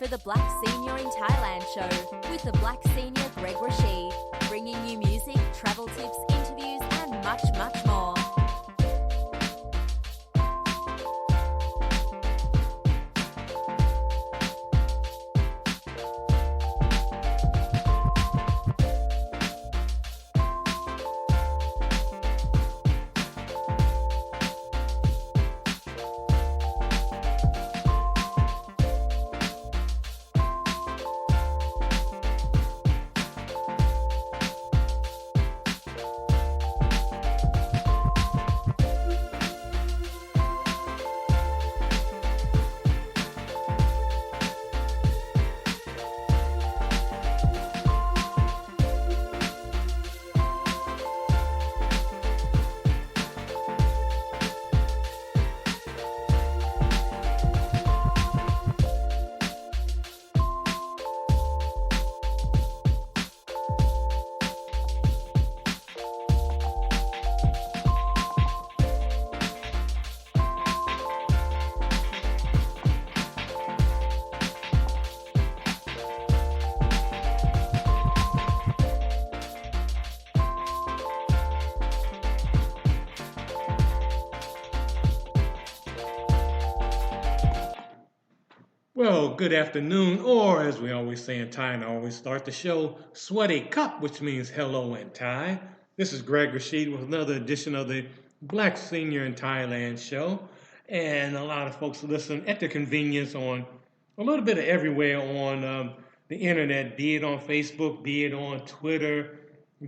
for the Black Senior in Thailand show with the Black Senior Greg Rashid, bringing you music, travel tips, interviews and much, much more. Well, good afternoon, or as we always say in Thai, and I always start the show, Sweaty Cup, which means hello in Thai. This is Greg Rashid with another edition of the Black Senior in Thailand show. And a lot of folks listen at their convenience on a little bit of everywhere on the internet, be it on Facebook, be it on Twitter,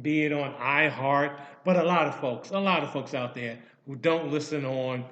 be it on iHeart. But a lot of folks out there who don't listen on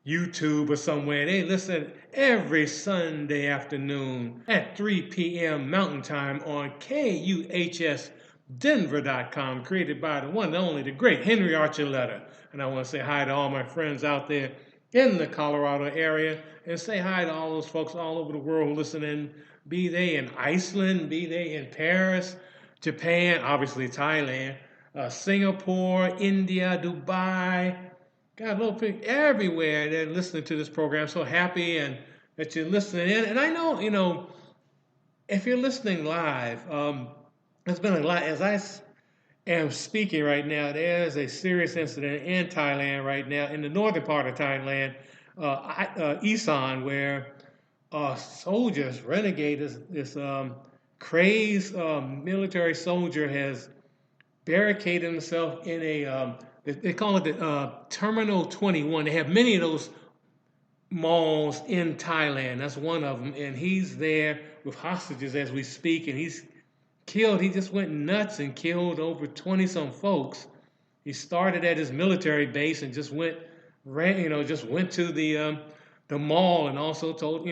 YouTube or somewhere. They listen every Sunday afternoon at 3 p.m. Mountain Time on KUHSdenver.com, created by the one, the only, the great Henry Archuleta. And I want to say hi to all my friends out there in the Colorado area, and say hi to all those folks all over the world who listen in, be they in Iceland, be they in Paris, Japan, obviously Thailand, Singapore, India, Dubai. Got a little bit everywhere they're listening to this program. So happy and that you're listening in. And I know, if you're listening live, there's been a lot. As I am speaking right now, there's a serious incident in Thailand right now, in the northern part of Thailand, Isan, where soldiers, renegades, this crazed military soldier has barricaded himself in a they call it the Terminal 21. They have many of those malls in Thailand. That's one of them. And he's there with hostages as we speak. And he just went nuts and killed over 20-some folks. He started at his military base and just went to the mall, and also told,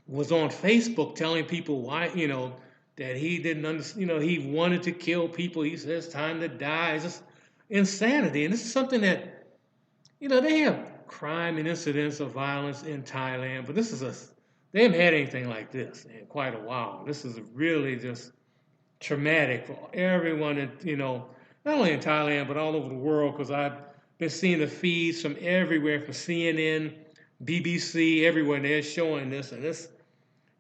was on Facebook telling people why, that he didn't understand, he wanted to kill people. He says, time to die. It's just insanity. And this is something that, they have crime and incidents of violence in Thailand, but they haven't had anything like this in quite a while. This is really just traumatic for everyone, not only in Thailand, but all over the world, because I've been seeing the feeds from everywhere, from CNN, BBC, everywhere, and they're showing this. And this,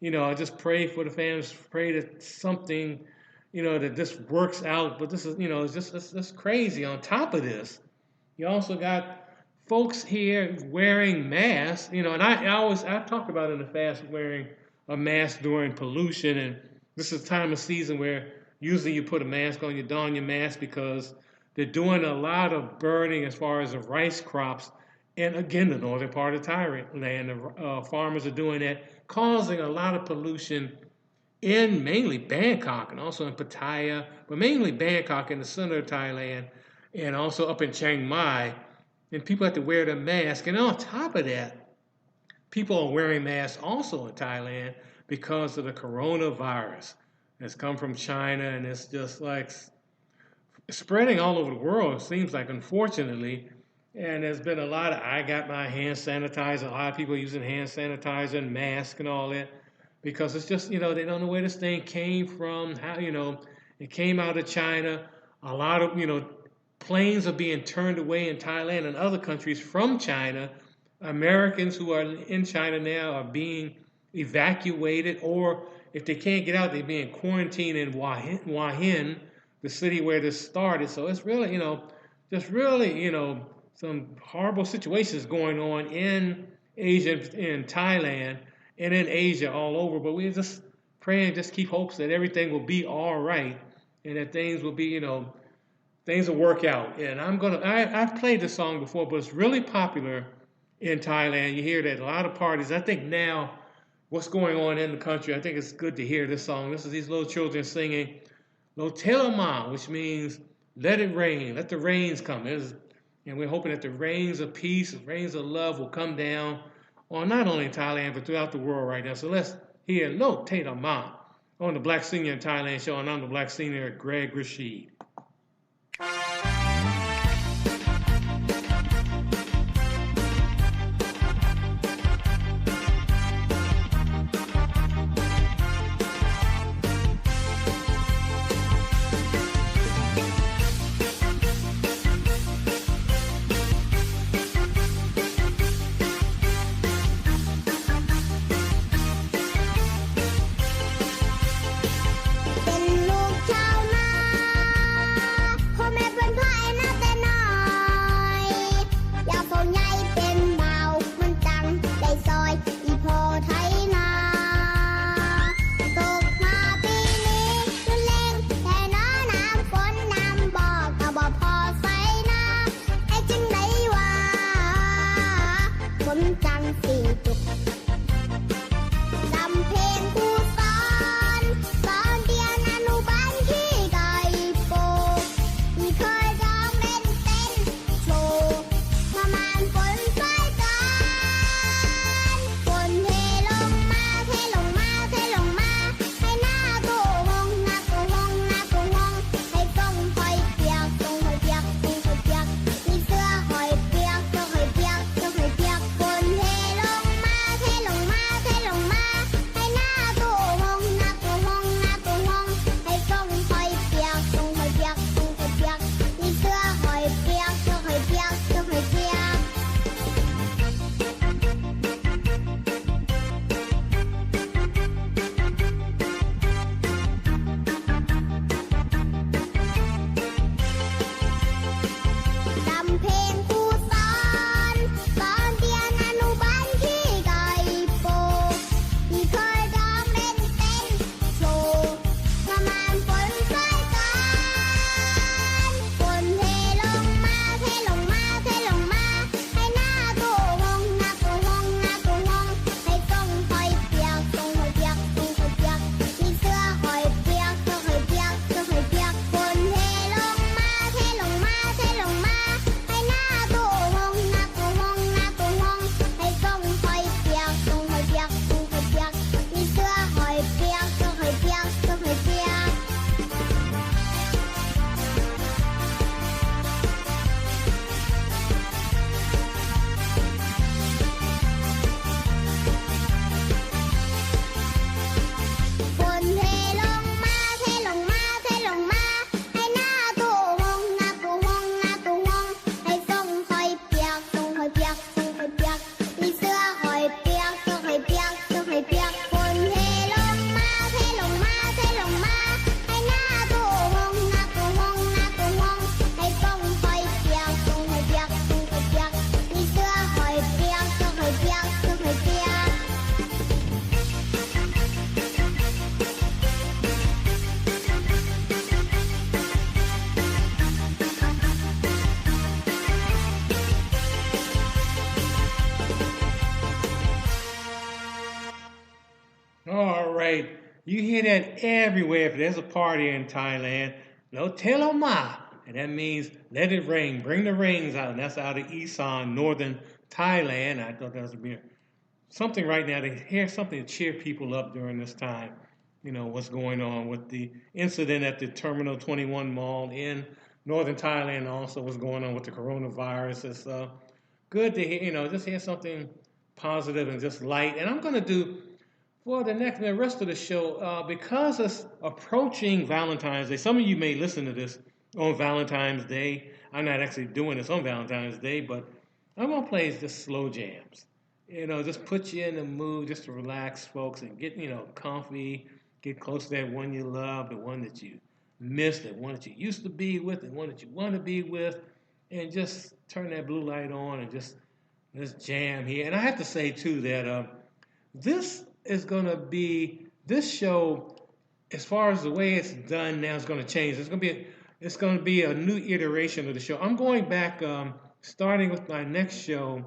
I just pray for the families, pray that something, that this works out. But this is, it's crazy. On top of this, you also got folks here wearing masks, and I've talked about in the past wearing a mask during pollution. And this is a time of season where usually you put a mask on, you don your mask, because they're doing a lot of burning as far as the rice crops. And again, the northern part of Thailand, the farmers are doing that, causing a lot of pollution in mainly Bangkok and also in Pattaya, but mainly Bangkok in the center of Thailand, and also up in Chiang Mai. And people have to wear the mask. And on top of that, people are wearing masks also in Thailand because of the coronavirus that's come from China, and it's just like spreading all over the world, it seems like, unfortunately. And there's been I got my hand sanitizer. A lot of people using hand sanitizer and masks and all that, because it's just, they don't know where this thing came from, how, it came out of China. A lot of, planes are being turned away in Thailand and other countries from China. Americans who are in China now are being evacuated, or if they can't get out, they're being quarantined in Wahin, the city where this started. So it's really, just really, some horrible situations going on in Asia, in Thailand, and in Asia all over. But we just pray and just keep hopes that everything will be all right and that things will be, things will work out. And I've played this song before, but it's really popular in Thailand. You hear that a lot of parties. I think now what's going on in the country, I think it's good to hear this song. This is these little children singing Lo Telema, which means let it rain, let the rains come. And we're hoping that the rains of peace, the rains of love will come down on not only in Thailand, but throughout the world right now. So let's hear Lo Telema on the Black Senior in Thailand show. And I'm the Black Senior, Greg Rashid. All right. You hear that everywhere. If there's a party in Thailand, no teloma. And that means let it rain. Bring the rains out. And that's out of Isan, northern Thailand. I thought that was something right now to hear something to cheer people up during this time. You know, what's going on with the incident at the Terminal 21 Mall in northern Thailand. Also what's going on with the coronavirus. It's good to hear, just hear something positive and just light. And I'm going to do for the rest of the show, because it's approaching Valentine's Day. Some of you may listen to this on Valentine's Day. I'm not actually doing this on Valentine's Day, but I'm going to play just slow jams. just put you in the mood just to relax, folks, and get, comfy, get close to that one you love, the one that you miss, the one that you used to be with, the one that you want to be with, and just turn that blue light on and just let's jam here. And I have to say, too, that this show, as far as the way it's done now, is going to change. It's going to be a new iteration of the show. I'm going back, starting with my next show,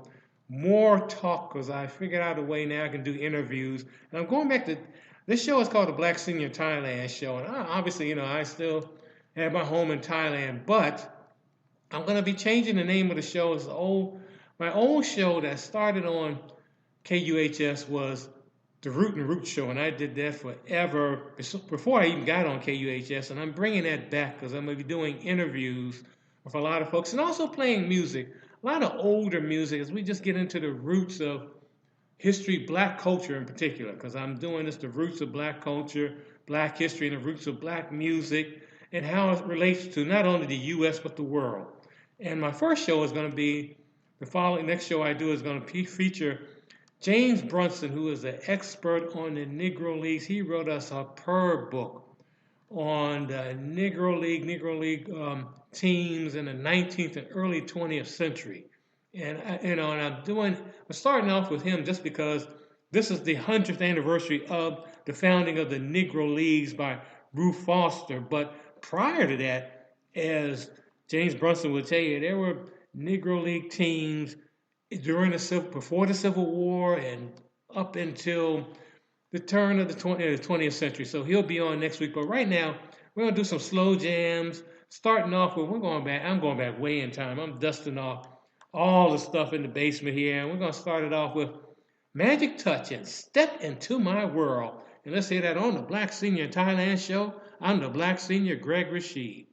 more talk, because I figured out a way now I can do interviews. And I'm going back to this show is called the Black Senior Thailand Show. And obviously, I still have my home in Thailand, but I'm going to be changing the name of the show. My old show that started on KUHS was the Root and Root Show, and I did that forever before I even got on KUHS, and I'm bringing that back because I'm going to be doing interviews with a lot of folks and also playing music, a lot of older music as we just get into the roots of history, black culture in particular, because I'm doing this, the roots of black culture, black history, and the roots of black music, and how it relates to not only the U.S. but the world. And my first show is going to be, next show I do is going to feature James Brunson, who is an expert on the Negro Leagues. He wrote us a superb book on the Negro League teams in the 19th and early 20th century. And I'm starting off with him just because this is the 100th anniversary of the founding of the Negro Leagues by Ruth Foster. But prior to that, as James Brunson would tell you, there were Negro League teams before the Civil War and up until the turn of the 20th century. So he'll be on next week. But right now, we're going to do some slow jams. Starting off with, I'm going back way in time. I'm dusting off all the stuff in the basement here. And we're going to start it off with Magic Touch and Step Into My World. And let's hear that on the Black Senior Thailand Show. I'm the Black Senior Greg Rashid.